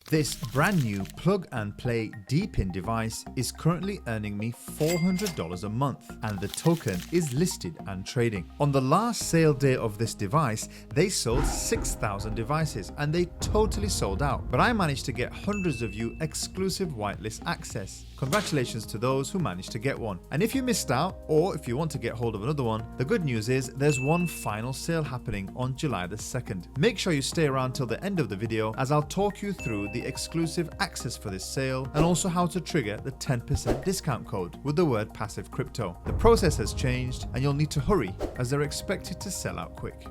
This brand new plug and play DePIN device is currently earning me $400 a month, and the token is listed and trading. On the last sale day of this device, they sold 6,000 devices and they totally sold out. But I managed to get hundreds of you exclusive whitelist access. Congratulations to those who managed to get one. And if you missed out, or if you want to get hold of another one, the good news is there's one final sale happening on July the 2nd. Make sure you stay around till the end of the video, as I'll talk you through the exclusive access for this sale and also how to trigger the 10% discount code with the word passive crypto. The process has changed and you'll need to hurry, as they're expected to sell out quick.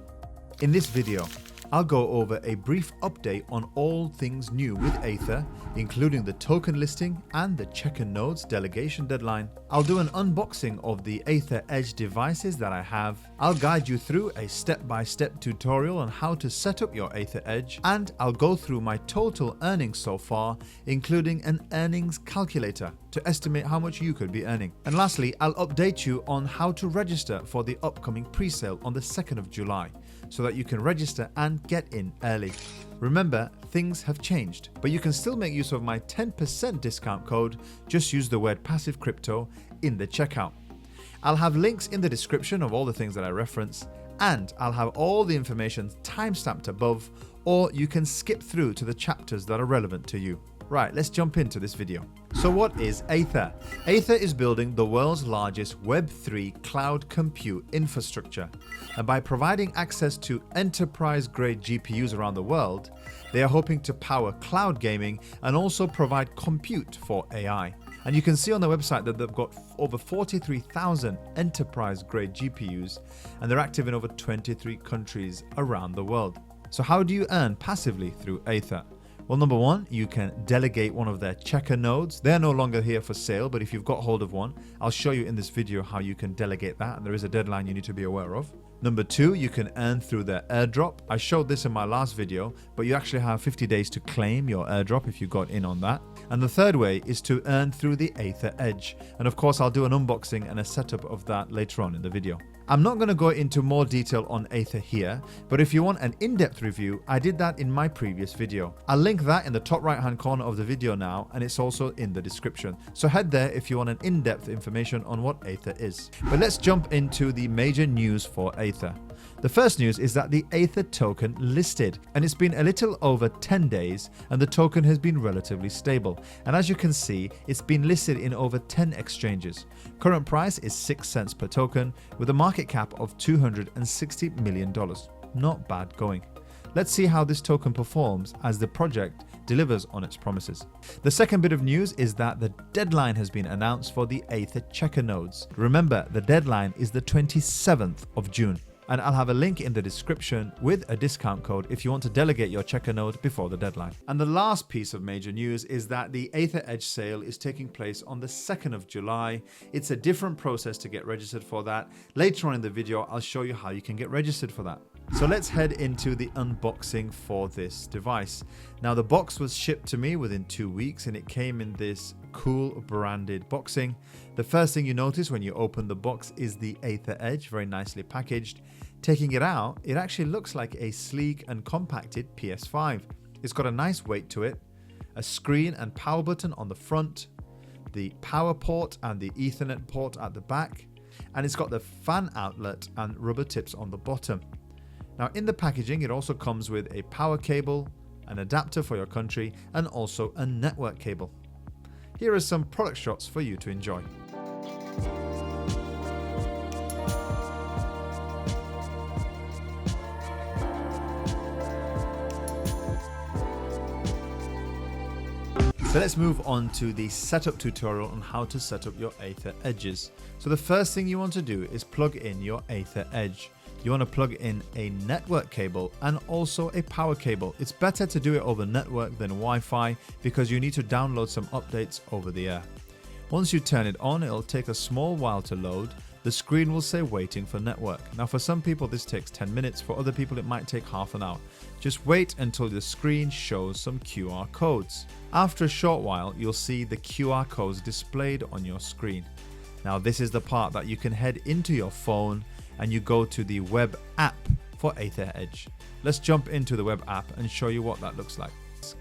In this video, I'll go over a brief update on all things new with Aethir, including the token listing and the checker nodes delegation deadline. I'll do an unboxing of the Aethir Edge devices that I have. I'll guide you through a step-by-step tutorial on how to set up your Aethir Edge, and I'll go through my total earnings so far, including an earnings calculator to estimate how much you could be earning. And lastly, I'll update you on how to register for the upcoming pre-sale on the 2nd of July, so that you can register and get in early. Remember, things have changed, but you can still make use of my 10% discount code. Just use the word passive crypto in the checkout. I'll have links in the description of all the things that I reference, and I'll have all the information timestamped above, or you can skip through to the chapters that are relevant to you. Right, let's jump into this video. So what is Aethir? Aethir is building the world's largest Web3 cloud compute infrastructure. And by providing access to enterprise-grade GPUs around the world, they are hoping to power cloud gaming and also provide compute for AI. And you can see on their website that they've got over 43,000 enterprise-grade GPUs, and they're active in over 23 countries around the world. So how do you earn passively through Aethir? Well, number one, you can delegate one of their checker nodes. They're no longer here for sale, but if you've got hold of one, I'll show you in this video how you can delegate that, and there is a deadline you need to be aware of. Number two, you can earn through their airdrop. I showed this in my last video, but you actually have 50 days to claim your airdrop if you got in on that. And the third way is to earn through the Aethir Edge. And of course, I'll do an unboxing and a setup of that later on in the video. I'm not going to go into more detail on Aethir here, but if you want an in-depth review, I did that in my previous video. I'll link that in the top right hand corner of the video now, and it's also in the description. So head there if you want an in-depth information on what Aethir is. But let's jump into the major news for Aethir. The first news is that the Aethir token listed, and it's been a little over 10 days and the token has been relatively stable. And as you can see, it's been listed in over 10 exchanges. Current price is 6 cents per token with a market cap of $260 million. Not bad going. Let's see how this token performs as the project delivers on its promises. The second bit of news is that the deadline has been announced for the Aethir checker nodes. Remember, the deadline is the 27th of June. And I'll have a link in the description with a discount code if you want to delegate your checker node before the deadline. And the last piece of major news is that the Aethir Edge sale is taking place on the 2nd of July. It's a different process to get registered for that. Later on in the video, I'll show you how you can get registered for that. So let's head into the unboxing for this device. Now, the box was shipped to me within 2 weeks and it came in this cool branded boxing. The first thing you notice when you open the box is the Aethir Edge, very nicely packaged. Taking it out, it actually looks like a sleek and compacted PS5. It's got a nice weight to it, a screen and power button on the front, the power port and the Ethernet port at the back, and it's got the fan outlet and rubber tips on the bottom. Now, in the packaging, it also comes with a power cable, an adapter for your country, and also a network cable. Here are some product shots for you to enjoy. So let's move on to the setup tutorial on how to set up your Aethir Edges. So the first thing you want to do is plug in your Aethir Edge. You want to plug in a network cable and also a power cable. It's better to do it over network than Wi-Fi because you need to download some updates over the air. Once you turn it on, it'll take a small while to load. The screen will say waiting for network. Now, for some people this takes 10 minutes, for other people it might take half an hour. Just wait until the screen shows some QR codes. After a short while, you'll see the QR codes displayed on your screen. Now, this is the part that you can head into your phone and you go to the web app for Aethir Edge. Let's jump into the web app and show you what that looks like.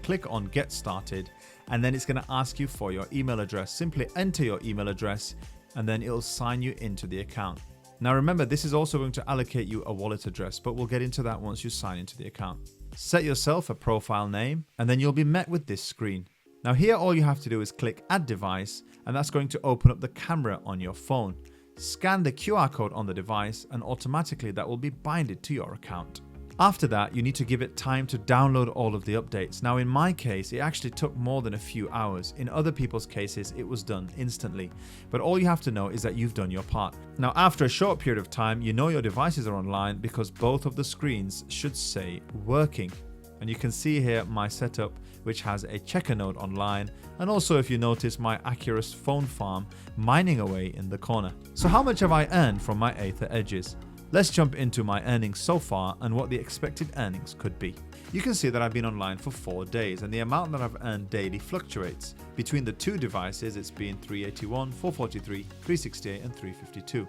Click on Get Started, and then it's going to ask you for your email address. Simply enter your email address, and then it'll sign you into the account. Now remember, this is also going to allocate you a wallet address, but we'll get into that once you sign into the account. Set yourself a profile name, and then you'll be met with this screen. Now here, all you have to do is click Add Device, and that's going to open up the camera on your phone. Scan the QR code on the device, and automatically that will be binded to your account. After that, you need to give it time to download all of the updates. Now in my case, it actually took more than a few hours. In other people's cases, it was done instantly. But all you have to know is that you've done your part. Now after a short period of time, you know your devices are online because both of the screens should say working. And you can see here my setup, which has a checker node online, and also, if you notice, my Aethir phone farm mining away in the corner. So how much have I earned from my Aethir Edges? Let's jump into my earnings so far and what the expected earnings could be. You can see that I've been online for 4 days, and the amount that I've earned daily fluctuates. Between the two devices, it's been 381, 443, 368 and 352.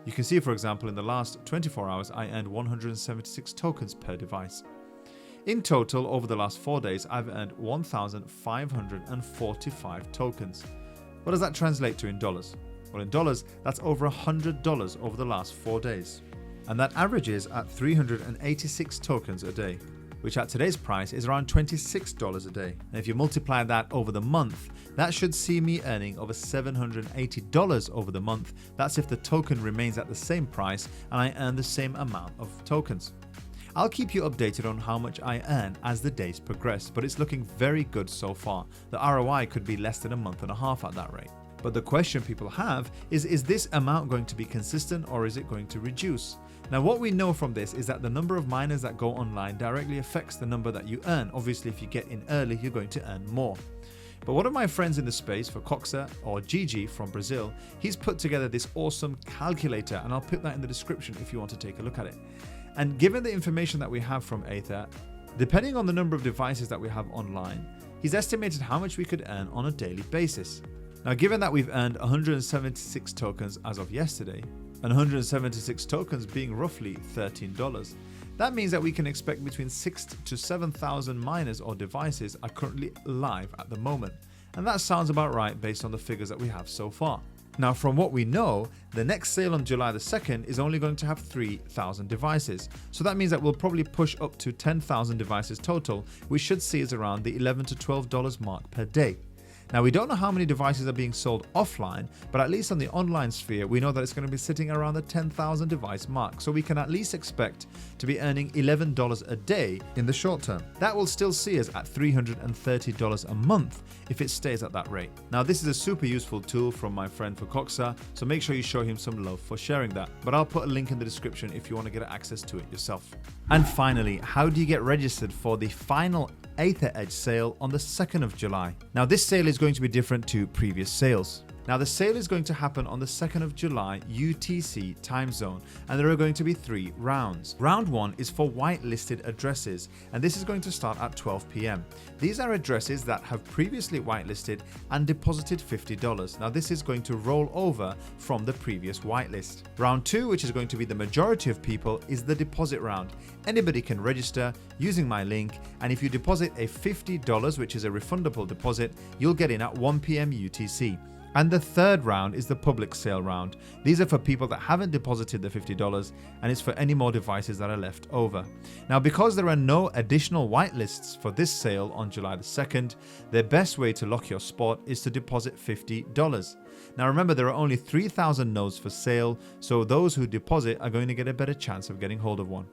You can see, for example, in the last 24 hours, I earned 176 tokens per device. In total, over the last 4 days, I've earned 1,545 tokens. What does that translate to in dollars? Well, in dollars, that's over $100 over the last 4 days. And that averages at 386 tokens a day, which at today's price is around $26 a day. And if you multiply that over the month, that should see me earning over $780 over the month. That's if the token remains at the same price and I earn the same amount of tokens. I'll keep you updated on how much I earn as the days progress, but it's looking very good so far. The ROI could be less than a month and a half at that rate. But the question people have is this amount going to be consistent, or is it going to reduce? Now what we know from this is that the number of miners that go online directly affects the number that you earn. Obviously, if you get in early, you're going to earn more. But one of my friends in the space, for Coxa, or Gigi from Brazil, he's put together this awesome calculator, and I'll put that in the description if you want to take a look at it. And given the information that we have from Aethir, depending on the number of devices that we have online, he's estimated how much we could earn on a daily basis. Now, given that we've earned 176 tokens as of yesterday, and 176 tokens being roughly $13, that means that we can expect between 6,000 to 7,000 miners or devices are currently live at the moment. And that sounds about right based on the figures that we have so far. Now, from what we know, the next sale on July the 2nd is only going to have 3,000 devices. So that means that we'll probably push up to 10,000 devices total, which should see us around the $11 to $12 mark per day. Now, we don't know how many devices are being sold offline, but at least on the online sphere, we know that it's going to be sitting around the 10,000 device mark. So we can at least expect to be earning $11 a day in the short term. That will still see us at $330 a month if it stays at that rate. Now, this is a super useful tool from my friend for Coxa, so make sure you show him some love for sharing that. But I'll put a link in the description if you want to get access to it yourself. And finally, how do you get registered for the final Aethir Edge sale on the 2nd of July? Now, this sale is going to be different to previous sales. Now, the sale is going to happen on the 2nd of July UTC time zone, and there are going to be 3 rounds. Round 1 is for whitelisted addresses, and this is going to start at 12 p.m. These are addresses that have previously whitelisted and deposited $50. Now, this is going to roll over from the previous whitelist. Round 2, which is going to be the majority of people, is the deposit round. Anybody can register using my link, and if you deposit a $50, which is a refundable deposit, you'll get in at 1 p.m. UTC. And the third round is the public sale round. These are for people that haven't deposited the $50, and it's for any more devices that are left over. Now, because there are no additional whitelists for this sale on July the 2nd, the best way to lock your spot is to deposit $50. Now remember, there are only 3,000 nodes for sale, so those who deposit are going to get a better chance of getting hold of one.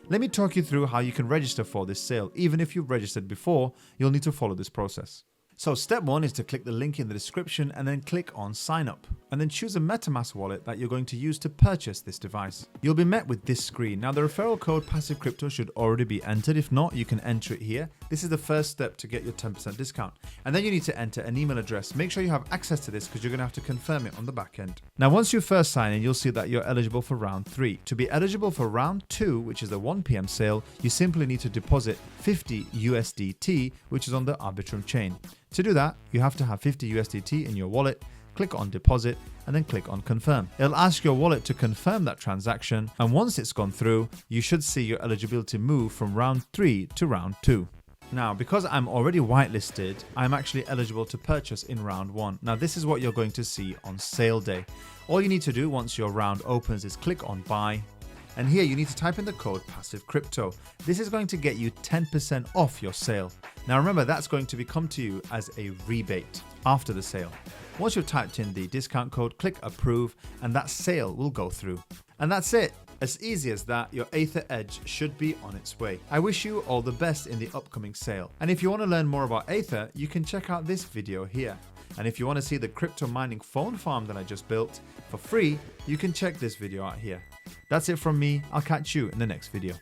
Let me talk you through how you can register for this sale. Even if you've registered before, you'll need to follow this process. So step 1 is to click the link in the description and then click on sign up, and then choose a MetaMask wallet that you're going to use to purchase this device. You'll be met with this screen. Now, the referral code passivecrypto should already be entered. If not, you can enter it here. This is the first step to get your 10% discount. And then you need to enter an email address. Make sure you have access to this because you're going to have to confirm it on the back end. Now, once you first sign in, you'll see that you're eligible for round 3. To be eligible for round 2, which is the 1 p.m. sale, you simply need to deposit 50 USDT, which is on the Arbitrum chain. To do that, you have to have 50 USDT in your wallet. Click on deposit and then click on confirm. It'll ask your wallet to confirm that transaction, and once it's gone through, you should see your eligibility move from round 3 to round 2. Now, because I'm already whitelisted, I'm actually eligible to purchase in round 1. Now, this is what you're going to see on sale day. All you need to do once your round opens is click on buy. And here you need to type in the code passivecrypto. This is going to get you 10% off your sale. Now remember, that's going to become to you as a rebate after the sale. Once you've typed in the discount code, click approve and that sale will go through. And that's it. As easy as that, your Aethir Edge should be on its way. I wish you all the best in the upcoming sale. And if you want to learn more about Aethir, you can check out this video here. And if you want to see the crypto mining phone farm that I just built for free, you can check this video out here. That's it from me. I'll catch you in the next video.